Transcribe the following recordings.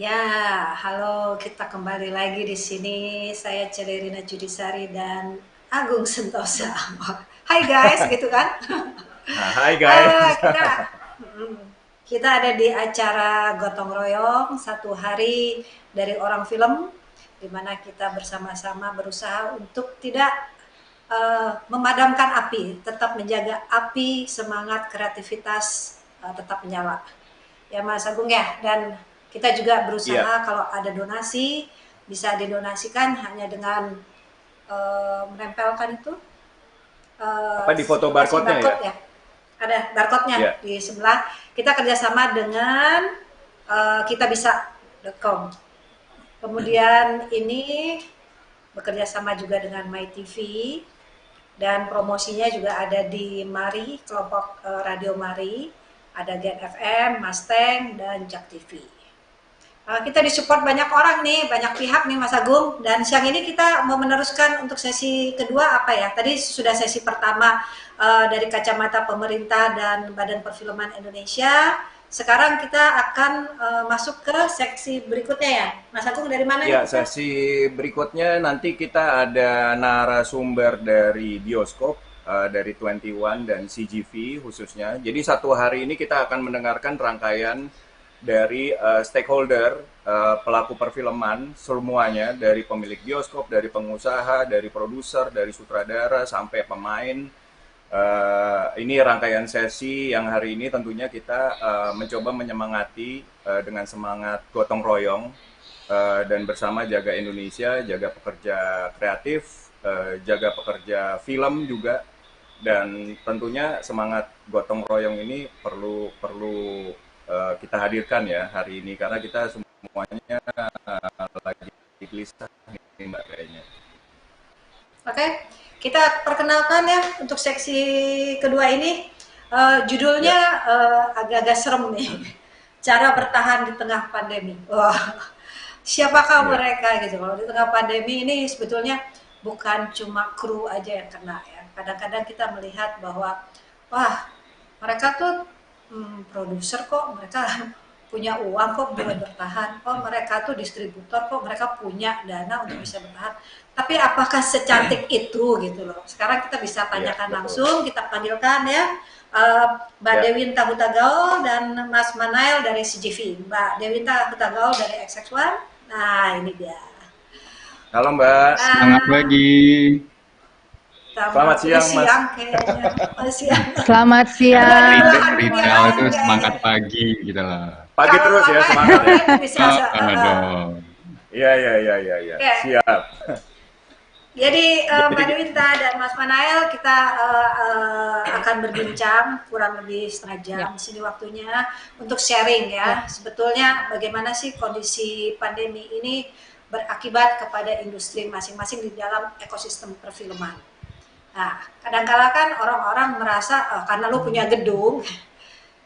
Ya, halo, kita kembali lagi di sini. Saya Celerina Judisari dan Agung Sentosa. Hai guys, gitu kan? Nah, hai guys. Kita mm, kita ada di acara Gotong Royong satu hari dari orang film, di mana kita bersama-sama berusaha untuk tidak memadamkan api, tetap menjaga api, semangat, kreativitas tetap menyala. Ya Mas Agung ya, dan kita juga Iya, berusaha kalau ada donasi bisa didonasikan hanya dengan menempelkan itu apa di foto apa sih barcode-nya ya? barcode ya, ada barcode-nya Iya. di sebelah. Kita kerjasama dengan kita bisa.com. Kemudian ini bekerja sama juga dengan MyTV dan promosinya juga ada di Mari, kelompok Radio Mari, ada Gen FM, Mustang, dan Jak TV. Kita disupport banyak orang nih, banyak pihak nih Mas Agung. Dan siang ini kita mau meneruskan untuk sesi kedua apa ya? Tadi sudah sesi pertama dari kacamata pemerintah dan Badan Perfilman Indonesia. Sekarang kita akan masuk ke seksi berikutnya ya. Mas Agung dari mana nih Ya, kita? sesi berikutnya nanti kita ada narasumber dari bioskop, dari 21 dan CGV khususnya. Jadi satu hari ini kita akan mendengarkan rangkaian dari stakeholder, pelaku perfilman semuanya, dari pemilik bioskop, dari pengusaha, dari produser, dari sutradara sampai pemain. Ini rangkaian sesi yang hari ini tentunya kita mencoba menyemangati dengan semangat gotong royong, dan bersama jaga Indonesia, jaga pekerja kreatif, jaga pekerja film juga, dan tentunya semangat gotong royong ini perlu perlu kita hadirkan ya hari ini karena kita semuanya lagi gelisah nih Mbak kayaknya. Oke, kita perkenalkan ya untuk seksi kedua ini. Ya, Judulnya agak-agak serem nih. Cara bertahan di tengah pandemi. Wah, siapakah ya, mereka gitu? Kalau di tengah pandemi ini sebetulnya bukan cuma kru aja yang kena ya. Kadang-kadang kita melihat bahwa wah, mereka tuh produser kok, mereka punya uang kok buat bertahan. Oh, mereka tuh distributor kok, mereka punya dana untuk bisa bertahan. Tapi apakah secantik itu gitu loh? Sekarang kita bisa ya, tanyakan betul. langsung, kita panggilkan ya Mbak Ya, Dewinta Hutagaul dan Mas Manail dari CGV. Mbak Dewinta Hutagaul dari XX1. Nah, ini dia. halo Mbak. Semangat Ah, pagi. Selamat udah siang Mas. siang kayaknya. Oh, siang. Selamat Udah di siang. belahan dunia Retail lain itu semangat kayaknya. pagi gitu lah. Pagi Kalau terus ya, online, semangat ya. online bisa. Dong. Iya, iya, iya, iya, iya. Oke, Siap. jadi Mbak Jadi, Dewinta dan Mas Manael kita akan berbincang kurang lebih setengah jam Ya, di sini waktunya untuk sharing ya. Sebetulnya bagaimana sih kondisi pandemi ini berakibat kepada industri masing-masing di dalam ekosistem perfilman. Nah, kadang-kala kan orang-orang merasa karena lu punya gedung,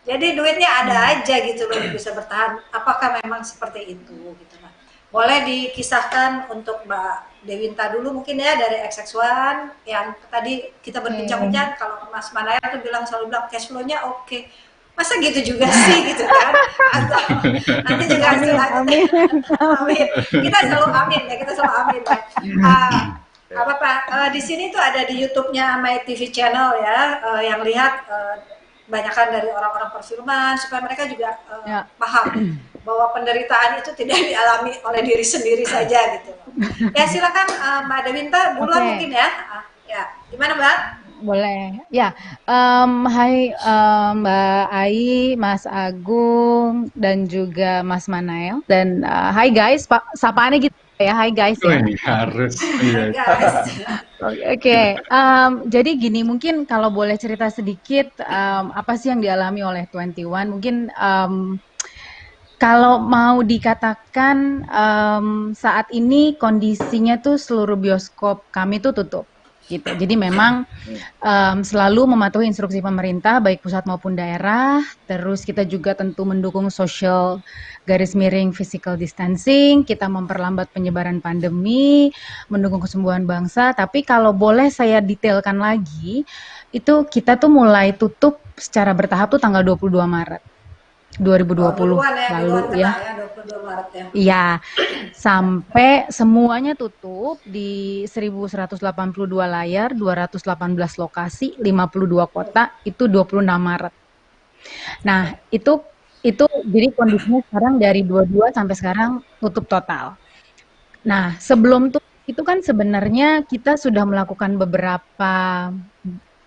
jadi duitnya ada aja gitu loh bisa bertahan. Apakah memang seperti itu gitu kan? Boleh dikisahkan untuk Mbak Dewinta dulu mungkin ya dari XX1 yang tadi kita oke. berbincang-bincang kalau Mas Manaya tuh bilang selalu cash flow-nya oke. Masa gitu juga sih gitu kan? Atau nanti juga Amin, selanjutnya amin. amin. Kita selalu amin ya, kita selalu amin ya. Uh, ya. apa Pak? Di sini tuh ada di YouTube-nya My TV Channel ya, yang lihat banyakkan dari orang-orang perfilman supaya mereka juga Ya, paham bahwa penderitaan itu tidak dialami oleh diri sendiri saja gitu. Ya silakan Mbak Dewinta duluan oke. mungkin ya. Ya, gimana Mbak? Boleh. Ya, hai Mbak Ai, Mas Agung, dan juga Mas Manael. Dan hai guys, Pak, sapaannya gitu ya, hai guys Oh, ya. ini harus. Hai Iya. guys. Oke, jadi gini, mungkin kalau boleh cerita sedikit, apa sih yang dialami oleh 21? Mungkin kalau mau dikatakan saat ini kondisinya tuh seluruh bioskop kami tuh tutup gitu. Jadi memang selalu mematuhi instruksi pemerintah baik pusat maupun daerah. Terus kita juga tentu mendukung social garis miring physical distancing. Kita memperlambat penyebaran pandemi, mendukung kesembuhan bangsa. Tapi kalau boleh saya detailkan lagi, itu kita tuh mulai tutup secara bertahap tuh tanggal 22 Maret Oh 2020 duluan ya, lalu duluan kena ya. ya 22 Maret ya. Iya, sampai semuanya tutup di 1182 layar, 218 lokasi, 52 kota, itu 26 Maret. Nah, itu jadi kondisinya sekarang dari 22 sampai sekarang tutup total. Nah, sebelum itu kan sebenarnya kita sudah melakukan beberapa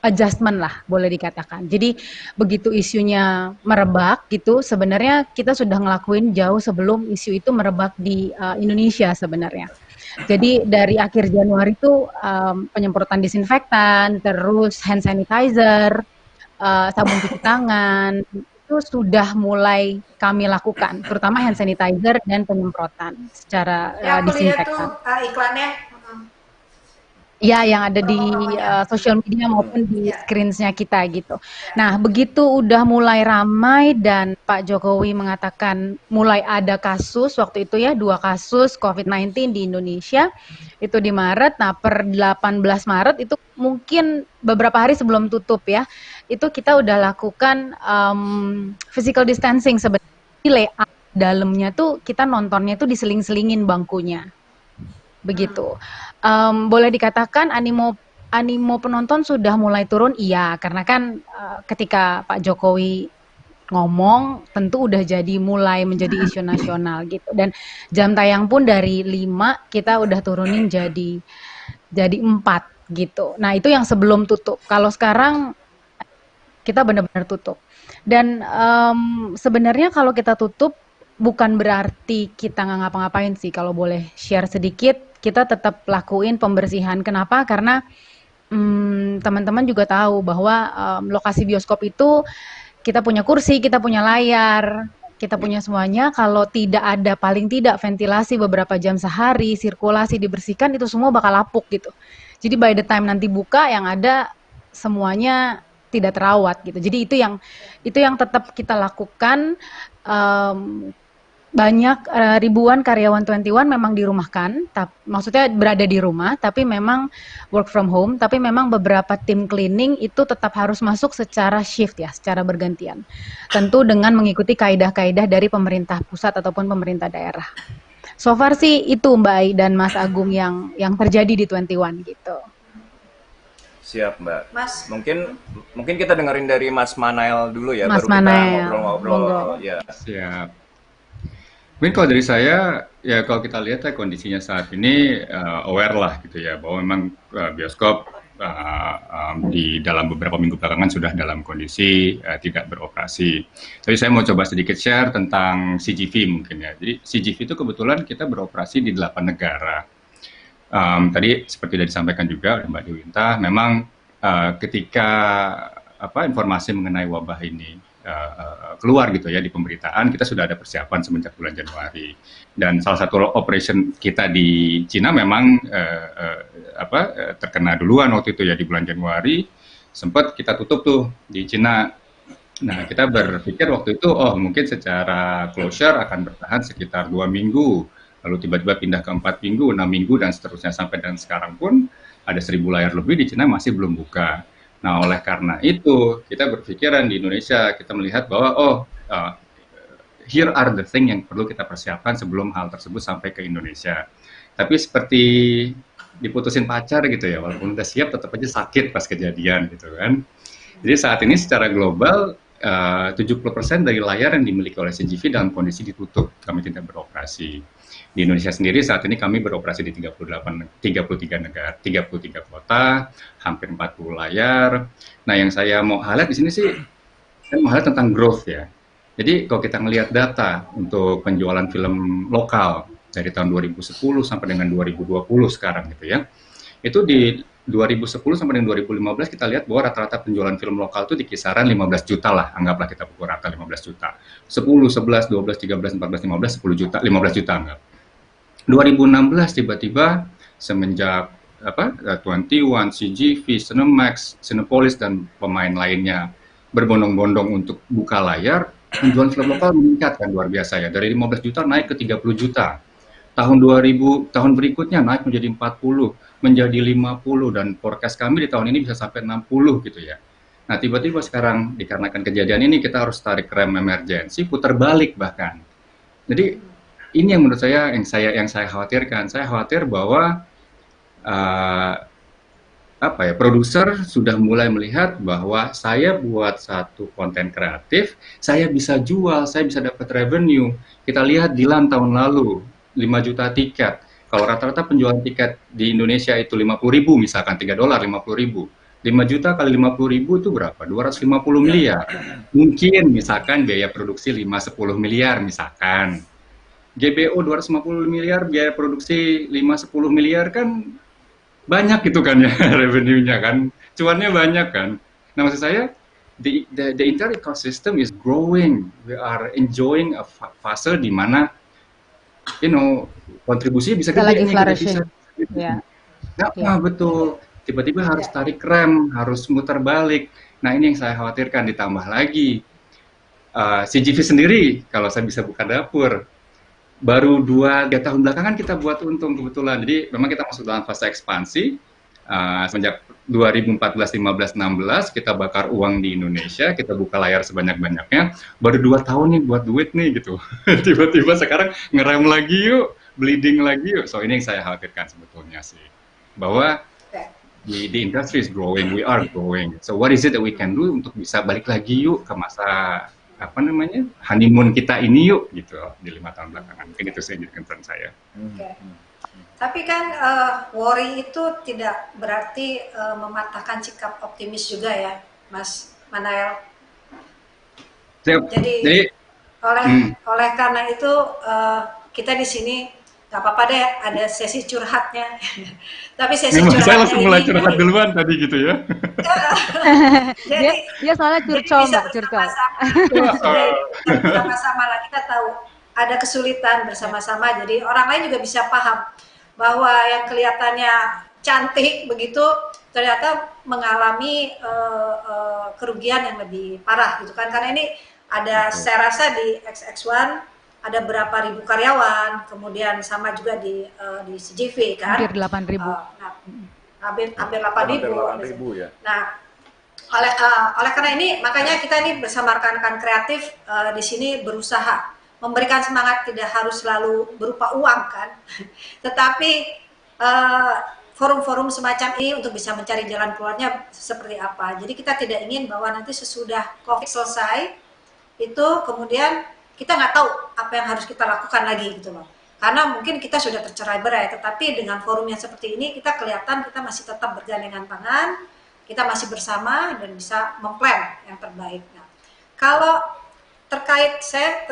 adjustment lah, boleh dikatakan. Jadi begitu isunya merebak gitu, sebenarnya kita sudah ngelakuin jauh sebelum isu itu merebak di Indonesia sebenarnya. Jadi dari akhir Januari itu penyemprotan disinfektan, terus hand sanitizer, sabun cuci tangan, itu sudah mulai kami lakukan, terutama hand sanitizer dan penyemprotan secara Ya, aku lihat disinfektan. tuh iklannya. Ya, yang ada di Promo-promonya. sosial media maupun di Ya. screens-nya kita gitu. Nah, begitu udah mulai ramai dan Pak Jokowi mengatakan mulai ada kasus waktu itu ya, 2 kasus COVID-19 di Indonesia, itu di Maret. Nah, per 18 Maret itu mungkin beberapa hari sebelum tutup ya, itu kita udah lakukan physical distancing sebenarnya. Layout dalamnya tuh kita nontonnya tuh diseling-selingin bangkunya. Begitu. Boleh dikatakan animo penonton sudah mulai turun, iya, karena kan ketika Pak Jokowi ngomong tentu udah jadi mulai menjadi isu nasional gitu. Dan jam tayang pun dari 5 kita udah turunin jadi 4 gitu. Nah, itu yang sebelum tutup. Kalau sekarang kita benar-benar tutup. Dan sebenarnya kalau kita tutup bukan berarti kita nggak ngapa-ngapain sih. Kalau boleh share sedikit, kita tetap lakuin pembersihan. Kenapa? Karena teman-teman juga tahu bahwa lokasi bioskop itu kita punya kursi, kita punya layar, kita punya semuanya. Kalau tidak ada paling tidak ventilasi beberapa jam sehari, sirkulasi dibersihkan, itu semua bakal lapuk gitu. Jadi by the time nanti buka, yang ada semuanya tidak terawat gitu. Jadi itu yang tetap kita lakukan. Banyak ribuan karyawan 21 memang dirumahkan, maksudnya berada di rumah, tapi memang work from home, tapi memang beberapa tim cleaning itu tetap harus masuk secara shift ya, secara bergantian. Tentu dengan mengikuti kaidah-kaidah dari pemerintah pusat ataupun pemerintah daerah. So far sih itu Mbak Ai dan Mas Agung yang terjadi di 21 gitu. Siap, Mbak. Mas. Mungkin kita dengerin dari Mas Manael dulu ya, Mas baru Manael, kita ngobrol-ngobrol. monggo. Ya. Siap. Mungkin kalau dari saya, ya kalau kita lihat ya kondisinya saat ini aware lah gitu ya, bahwa memang bioskop di dalam beberapa minggu belakangan sudah dalam kondisi tidak beroperasi. Tapi saya mau coba sedikit share tentang CGV mungkin ya. Jadi CGV itu kebetulan kita beroperasi di 8 negara. Tadi seperti sudah disampaikan juga oleh Mbak Dewinta, memang ketika informasi mengenai wabah ini keluar gitu ya di pemberitaan, kita sudah ada persiapan semenjak bulan Januari. Dan salah satu operation kita di Cina memang terkena duluan waktu itu ya di bulan Januari, sempat kita tutup tuh di Cina. Nah, kita berpikir waktu itu mungkin secara closure akan bertahan sekitar 2 minggu, lalu tiba-tiba pindah ke 4 minggu, 6 minggu dan seterusnya, sampai dan sekarang pun ada 1.000 layar lebih di Cina masih belum buka. Nah, oleh karena itu, kita berpikiran di Indonesia, kita melihat bahwa, here are the thing yang perlu kita persiapkan sebelum hal tersebut sampai ke Indonesia. Tapi seperti diputusin pacar gitu ya, walaupun udah siap, tetap aja sakit pas kejadian gitu kan. Jadi saat ini secara global, 70% dari layar yang dimiliki oleh CGV dalam kondisi ditutup, kami tidak beroperasi. Di Indonesia sendiri saat ini kami beroperasi di 33 negara, 33 kota, hampir 40 layar. Nah, yang saya mau highlight di sini sih, saya mau highlight tentang growth ya. Jadi kalau kita ngelihat data untuk penjualan film lokal dari tahun 2010 sampai dengan 2020 sekarang gitu ya, itu di 2010 sampai dengan 2015 kita lihat bahwa rata-rata penjualan film lokal itu di kisaran 15 juta lah, anggaplah kita pukul rata 15 juta. 10, 11, 12, 13, 14, 15, 10 juta, 15 juta anggap. 2016 tiba-tiba semenjak 21, CGV, Cinemax, Cinepolis dan pemain lainnya berbondong-bondong untuk buka layar, penjualan film lokal meningkat kan luar biasa ya, dari 15 juta naik ke 30 juta. Tahun berikutnya naik menjadi 40, menjadi 50 dan forecast kami di tahun ini bisa sampai 60 gitu ya. Nah, tiba-tiba sekarang dikarenakan kejadian ini kita harus tarik rem emergensi, putar balik bahkan. Jadi ini yang menurut saya yang saya khawatirkan. Saya khawatir bahwa produser sudah mulai melihat bahwa saya buat satu konten kreatif, saya bisa jual, saya bisa dapat revenue. Kita lihat Dilan tahun lalu, 5 juta tiket. Kalau rata-rata penjualan tiket di Indonesia itu 50.000 misalkan, $3, 50.000. 5 juta kali 50.000 itu berapa? 250 miliar. Mungkin misalkan biaya produksi 5-10 miliar misalkan. GBO 250 miliar, biaya produksi 5-10 miliar kan banyak gitu kan ya revenue-nya kan, cuannya banyak kan. Nah maksud saya the entire ecosystem is growing. We are enjoying a fase di mana kontribusi bisa Kita lagi gede nih, flourishing. gitu. Ya. Nah, betul. Tiba-tiba harus tarik rem, harus muter balik. Nah ini yang saya khawatirkan, ditambah lagi CGV sendiri, kalau saya bisa buka dapur, baru 2-3 tahun belakangan kita buat untung kebetulan. Jadi memang kita masuk dalam fase ekspansi. Semenjak 2014, 15, 16 kita bakar uang di Indonesia, kita buka layar sebanyak-banyaknya. Baru 2 tahun nih buat duit nih gitu. Tiba-tiba sekarang ngerem lagi yuk, bleeding lagi yuk. So ini yang saya khawatirkan sebetulnya sih. Bahwa the industry is growing, we are growing. So what is it that we can do untuk bisa balik lagi yuk ke masa honeymoon kita ini yuk gitu di 5 tahun belakangan. Mungkin itu sih jadi concern saya. Tapi kan worry itu tidak berarti mematahkan sikap optimis juga ya, Mas Manael. Jadi oleh karena itu kita di sini nggak apa-apa deh ada sesi curhatnya. Tapi sesi curhatnya saya langsung mulai curhat duluan tadi gitu ya. Jadi dia soalnya curcol Mbak, curcol. Bersama-sama lah kita tahu ada kesulitan bersama-sama. Jadi orang lain juga bisa paham bahwa yang kelihatannya cantik begitu ternyata mengalami kerugian yang lebih parah gitu kan. Karena ini ada saya rasa di XX1 ada berapa ribu karyawan, kemudian sama juga di CGV kan. Hampir 8.000. Hampir 8.000 ya. Nah, oleh karena ini makanya kita ini bersama rekan-rekan kreatif di sini berusaha memberikan semangat, tidak harus selalu berupa uang kan, tetapi forum-forum semacam ini untuk bisa mencari jalan keluarnya seperti apa. Jadi kita tidak ingin bahwa nanti sesudah COVID selesai itu kemudian kita nggak tahu apa yang harus kita lakukan lagi gitu loh. Karena mungkin kita sudah tercerai-berai, tetapi dengan forum yang seperti ini kita kelihatan kita masih tetap bergandengan tangan, kita masih bersama dan bisa memplan yang terbaik. Nah, kalau terkait saya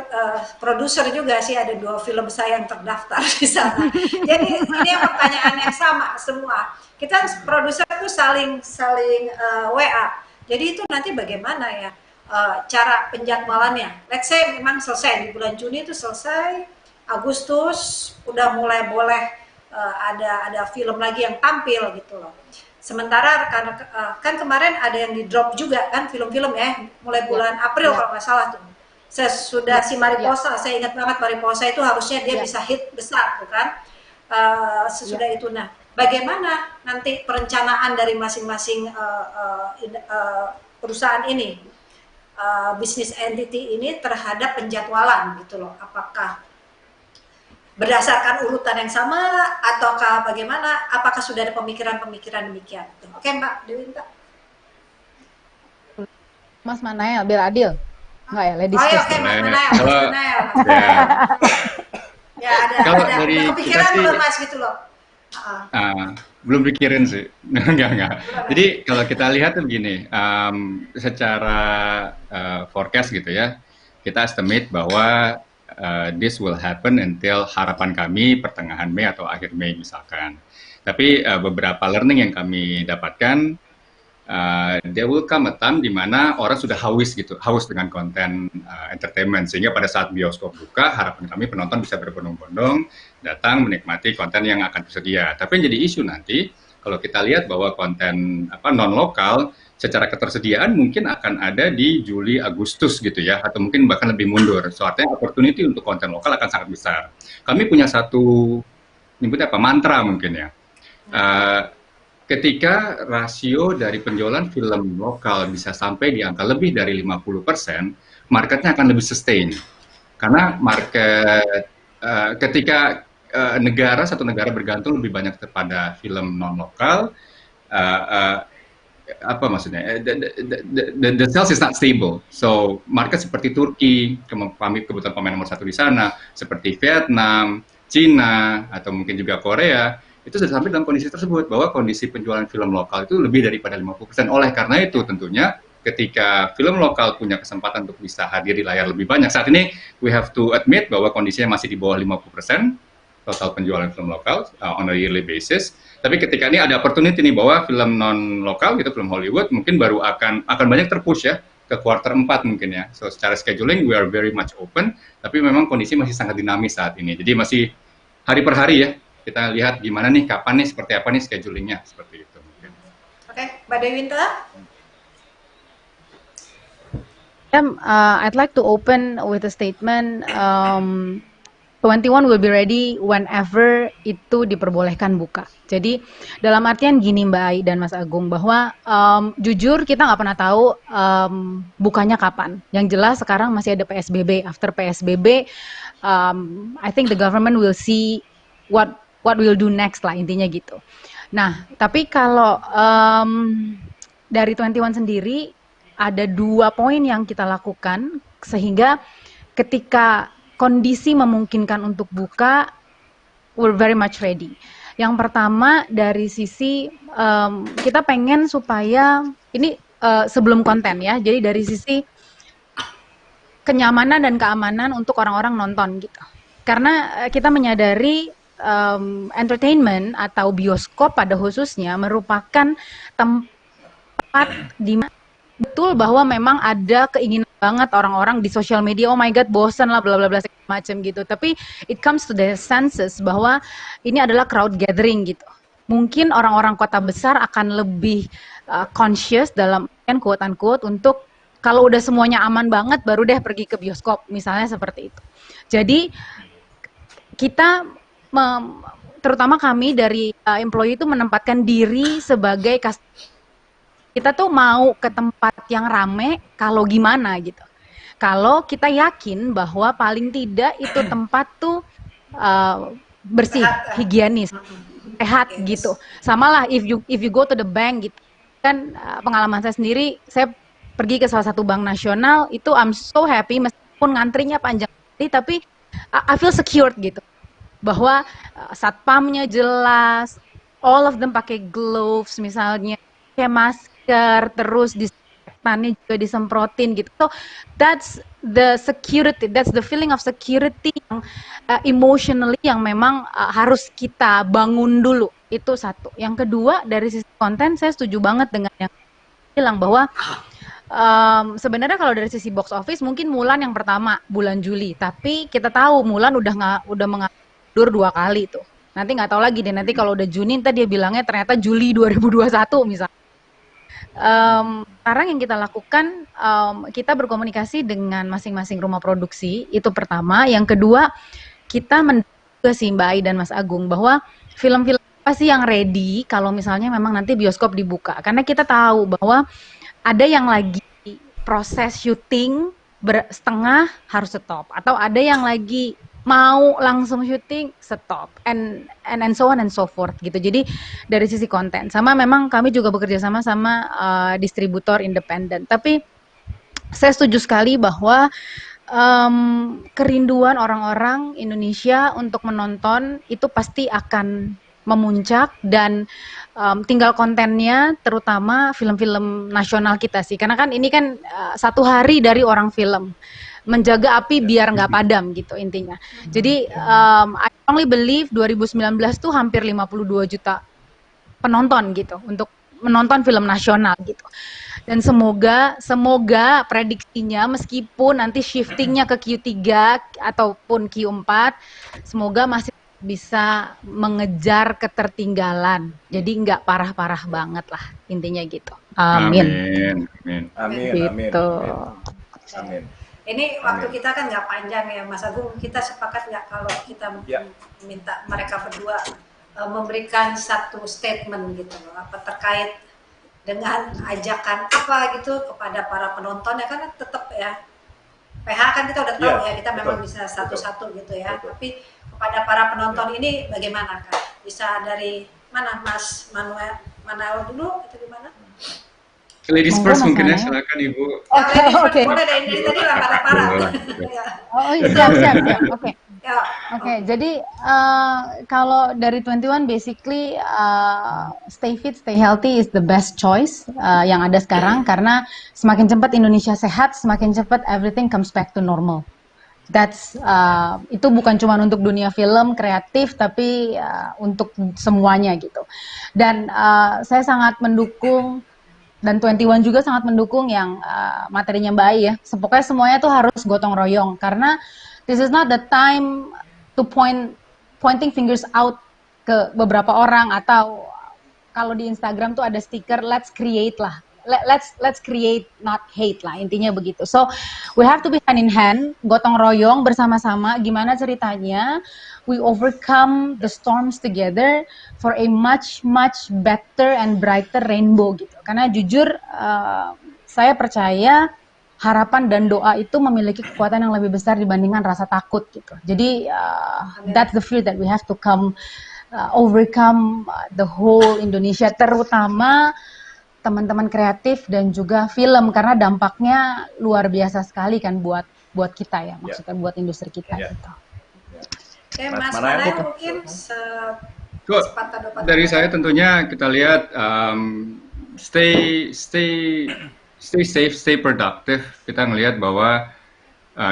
produser juga sih, ada 2 film saya yang terdaftar di sana. Jadi ini pertanyaan yang sama semua. Kita produser tuh saling WA. Jadi itu nanti bagaimana ya cara penjadwalannya? Let's say memang selesai di bulan Juni itu selesai, Agustus udah mulai boleh ada film lagi yang tampil gitu loh. Sementara kan kemarin ada yang di drop juga kan film-film ya, mulai bulan April kalau nggak salah tuh. Sesudah si Mariposa, saya ingat banget Mariposa itu harusnya dia bisa hit besar tuh kan. Sesudah itu, nah bagaimana nanti perencanaan dari masing-masing perusahaan ini, bisnis entity ini terhadap penjadwalan gitu loh, apakah berdasarkan urutan yang sama ataukah bagaimana, apakah sudah ada pemikiran-pemikiran demikian. Oke Mbak Dewinta. Mas Manael, biar adil. Enggak ya, ladies first. Oke, Mas Manael. Ya, ada kepikiran belum Mas gitu loh. Belum pikirin sih, enggak. Jadi kalau kita lihat tuh begini, secara forecast gitu ya, kita estimate bahwa this will happen until harapan kami pertengahan Mei atau akhir Mei misalkan. Tapi beberapa learning yang kami dapatkan, there will come a time di mana orang sudah haus dengan konten entertainment, sehingga pada saat bioskop buka, harapan kami penonton bisa berbondong-bondong datang menikmati konten yang akan tersedia. Tapi yang jadi isu nanti, kalau kita lihat bahwa konten non lokal secara ketersediaan mungkin akan ada di Juli Agustus gitu ya, atau mungkin bahkan lebih mundur. So artinya opportunity untuk konten lokal akan sangat besar. Kami punya satu nyebutnya mantra mungkin ya. Ketika rasio dari penjualan film lokal bisa sampai di angka lebih dari 50%, marketnya akan lebih sustain. Karena market ketika satu negara bergantung lebih banyak kepada film non lokal, apa maksudnya? The sales is not stable. So market seperti Turki, kami kebetulan pemain nomor 1 di sana, seperti Vietnam, Cina, atau mungkin juga Korea, itu sudah sampai dalam kondisi tersebut bahwa kondisi penjualan film lokal itu lebih daripada 50%. Oleh karena itu tentunya ketika film lokal punya kesempatan untuk bisa hadir di layar lebih banyak, saat ini we have to admit bahwa kondisinya masih di bawah 50% total penjualan film lokal on a yearly basis. Tapi ketika ini ada opportunity nih bahwa film non lokal gitu, film Hollywood mungkin baru akan banyak terpush ya ke kuarter 4 mungkin ya. So secara scheduling we are very much open, tapi memang kondisi masih sangat dinamis saat ini. Jadi masih hari per hari ya. Kita lihat gimana nih, kapan nih, seperti apa nih schedulingnya, seperti itu mungkin. Oke, Mbak Dewinta? I'd like to open with a statement. 21 will be ready whenever itu diperbolehkan buka. Jadi dalam artian gini Mbak Ai dan Mas Agung, bahwa jujur kita nggak pernah tahu bukanya kapan. Yang jelas sekarang masih ada PSBB. After PSBB, I think the government will see what we'll do next lah, intinya gitu. Nah, tapi kalau dari 21 sendiri ada 2 poin yang kita lakukan sehingga ketika kondisi memungkinkan untuk buka, we're very much ready. Yang pertama dari sisi kita pengen supaya ini sebelum konten ya, jadi dari sisi kenyamanan dan keamanan untuk orang-orang nonton gitu. Karena kita menyadari entertainment atau bioskop pada khususnya merupakan tempat di mana betul bahwa memang ada keinginan banget orang-orang di sosial media, oh my god bosan lah bla bla bla macam gitu, tapi it comes to the senses bahwa ini adalah crowd gathering gitu. Mungkin orang-orang kota besar akan lebih conscious dalam quote unquote untuk kalau udah semuanya aman banget baru deh pergi ke bioskop misalnya seperti itu. Jadi kita terutama kami dari employee itu menempatkan diri sebagai kita tuh mau ke tempat yang rame kalau gimana gitu. Kalau kita yakin bahwa paling tidak itu tempat tuh bersih, higienis, sehat gitu. Sama lah if you go to the bank gitu. Kan pengalaman saya sendiri, saya pergi ke salah satu bank nasional itu I'm so happy meskipun ngantrinya panjang tapi I feel secured gitu. Bahwa satpamnya jelas, all of them pakai gloves misalnya, pakai masker, terus disinfektannya juga disemprotin gitu. So that's the security, that's the feeling of security yang emotionally yang memang harus kita bangun dulu. Itu satu. Yang kedua dari sisi konten saya setuju banget dengan yang bilang bahwa sebenarnya kalau dari sisi box office mungkin Mulan yang pertama bulan Juli, tapi kita tahu Mulan udah mengatur 2 kali tuh. Nanti nggak tahu lagi deh, nanti kalau udah Juni tadi dia bilangnya ternyata Juli 2021 misalnya. Sekarang yang kita lakukan, kita berkomunikasi dengan masing-masing rumah produksi, itu pertama. Yang kedua, kita menduga sih Mbak Ai dan Mas Agung bahwa film-film apa sih yang ready kalau misalnya memang nanti bioskop dibuka. Karena kita tahu bahwa ada yang lagi proses syuting setengah harus stop, atau ada yang lagi mau langsung syuting stop, and so on and so forth gitu. Jadi dari sisi konten sama memang kami juga bekerja sama distributor independen. Tapi saya setuju sekali bahwa kerinduan orang-orang Indonesia untuk menonton itu pasti akan memuncak dan tinggal kontennya, terutama film-film nasional kita sih, karena kan ini kan 1 hari dari orang film menjaga api biar nggak padam gitu intinya. Jadi I strongly believe 2019 tuh hampir 52 juta penonton gitu untuk menonton film nasional gitu. Dan semoga prediksinya meskipun nanti shiftingnya ke Q3 ataupun Q4, semoga masih bisa mengejar ketertinggalan. Jadi nggak parah-parah banget lah intinya gitu. Amin. Amin. Gitu. Amin. Ini waktu kita kan nggak panjang ya Mas Agung, kita sepakat nggak kalau kita minta mereka berdua memberikan satu statement gitu apa terkait dengan ajakan apa gitu kepada para penonton ya, kan tetap ya PH kan kita udah tahu Iya, ya, kita memang betul. bisa satu-satu gitu ya. Betul. Tapi kepada para penonton ini bagaimana Kak? Bisa dari mana Mas Manuel dulu atau gimana? Ladies Monggo, first Mas mungkin ya, Manuel. silakan Ibu. Oke, Ladies first, oke. boleh dari tadi lama-lama. Ya. Oh, siap, siap, siap. Oke. Ya. Oke, jadi kalau dari 21 basically stay fit, stay healthy is the best choice yang ada sekarang karena semakin cepat Indonesia sehat, semakin cepat everything comes back to normal. Itu bukan cuma untuk dunia film kreatif, tapi untuk semuanya gitu. Dan saya sangat mendukung dan 21 juga sangat mendukung yang materinya Mbak Ai ya. Pokoknya semuanya tuh harus gotong royong karena this is not the time to pointing fingers out ke beberapa orang atau kalau di Instagram tuh ada stiker let's create lah. Let's create not hate lah, intinya begitu. So we have to be hand in hand, gotong royong bersama-sama gimana ceritanya we overcome the storms together for a much better and brighter rainbow gitu. Karena jujur saya percaya harapan dan doa itu memiliki kekuatan yang lebih besar dibandingkan rasa takut gitu. Jadi that's the fear that we have to overcome the whole Indonesia, terutama teman-teman kreatif dan juga film karena dampaknya luar biasa sekali kan buat kita ya, maksudnya buat industri kita gitu. Oke, Mas Manuel mungkin sepatah dua patah. Dari saya tentunya kita lihat stay safe, stay productive. Kita ngelihat bahwa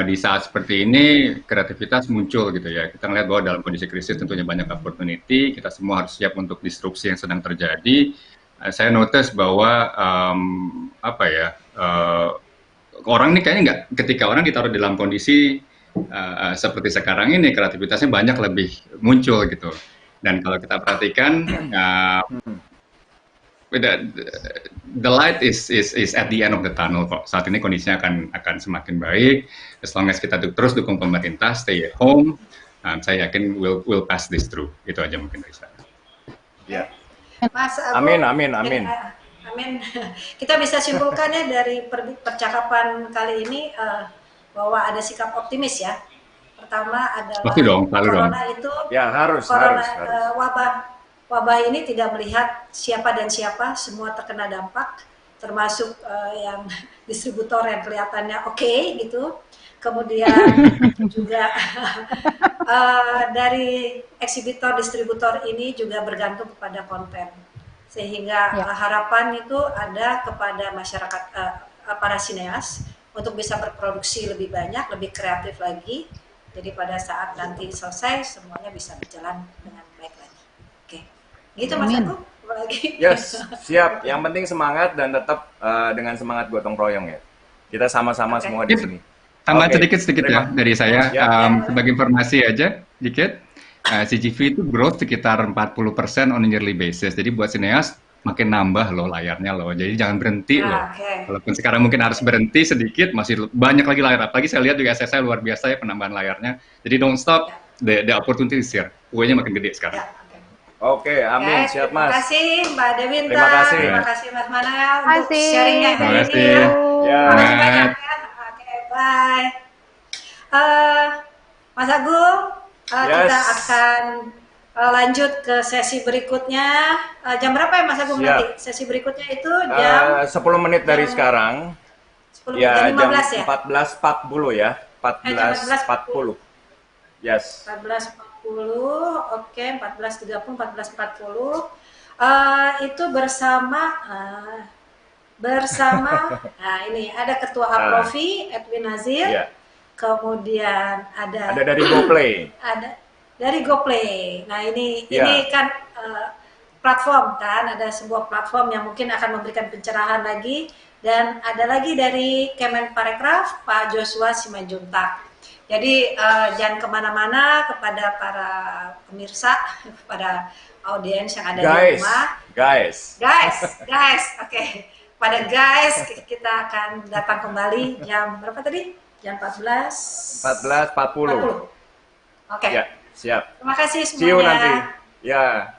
di saat seperti ini kreativitas muncul gitu ya. Kita ngelihat bahwa dalam kondisi krisis tentunya banyak opportunity. Kita semua harus siap untuk disrupsi yang sedang terjadi. Saya notice bahwa orang ini kayaknya nggak, ketika orang ditaruh dalam kondisi seperti sekarang ini kreativitasnya banyak lebih muncul gitu. Dan kalau kita perhatikan the light is at the end of the tunnel kok. Saat ini kondisinya akan semakin baik as long as kita terus dukung pemerintah, stay at home. Saya yakin we'll pass this through. Itu aja mungkin dari saya. Ya. Mas Amin. Amin. Kita bisa simpulkannya dari percakapan kali ini bahwa ada sikap optimis ya. Pertama adalah corona itu ya harus. Wabah ini tidak melihat siapa dan siapa, semua terkena dampak, termasuk yang distributor yang kelihatannya oke gitu. Kemudian juga dari eksibitor distributor ini juga bergantung kepada konten, sehingga harapan itu ada kepada masyarakat, para sineas untuk bisa berproduksi lebih banyak, lebih kreatif lagi. Jadi pada saat nanti selesai semuanya bisa berjalan dengan baik lagi. Oke, gitu Mas Agung. Yes, siap. Yang penting semangat dan tetap dengan semangat gotong royong ya. Kita sama-sama semua di sini. Tambah sedikit ya dari saya, sebagai informasi aja, dikit. CGV itu growth sekitar 40% on a yearly basis. Jadi buat sineas makin nambah loh layarnya loh. Jadi jangan berhenti loh. Walaupun sekarang mungkin harus berhenti sedikit, masih banyak lagi layar. Apalagi saya lihat juga SSI luar biasa ya penambahan layarnya. Jadi don't stop, the opportunity is here. Kuenya makin gede sekarang. Oke, amin. Siap Mas. Terima kasih Mbak Dewinta. Terima kasih Mas Manuel untuk sharingnya hari ini. Terima kasih banyak ya. Oke, bye. Mas Agung, kita akan lanjut ke sesi berikutnya. Jam berapa ya Mas Agung nanti? Sesi berikutnya itu jam 10 menit dari sekarang. 10 jam 15 ya? 14.40 ya. 14.40. Yes. 14.40, oke, 14.30, 14.40. Itu bersama nah ini ada Ketua Aprofi, Edwin Nazir. Kemudian ada dari GoPlay. Ada dari GoPlay. Nah ini kan platform kan, ada sebuah platform yang mungkin akan memberikan pencerahan lagi, dan ada lagi dari Kemenparekraf Pak Joshua Simanjuntak. Jadi jangan kemana-mana, kepada para pemirsa, kepada audiens yang ada di rumah. Guys, oke. Pada guys, kita akan datang kembali jam berapa tadi? Jam 14.40. Oke. Ya, siap. Terima kasih semuanya. See you nanti. Ya.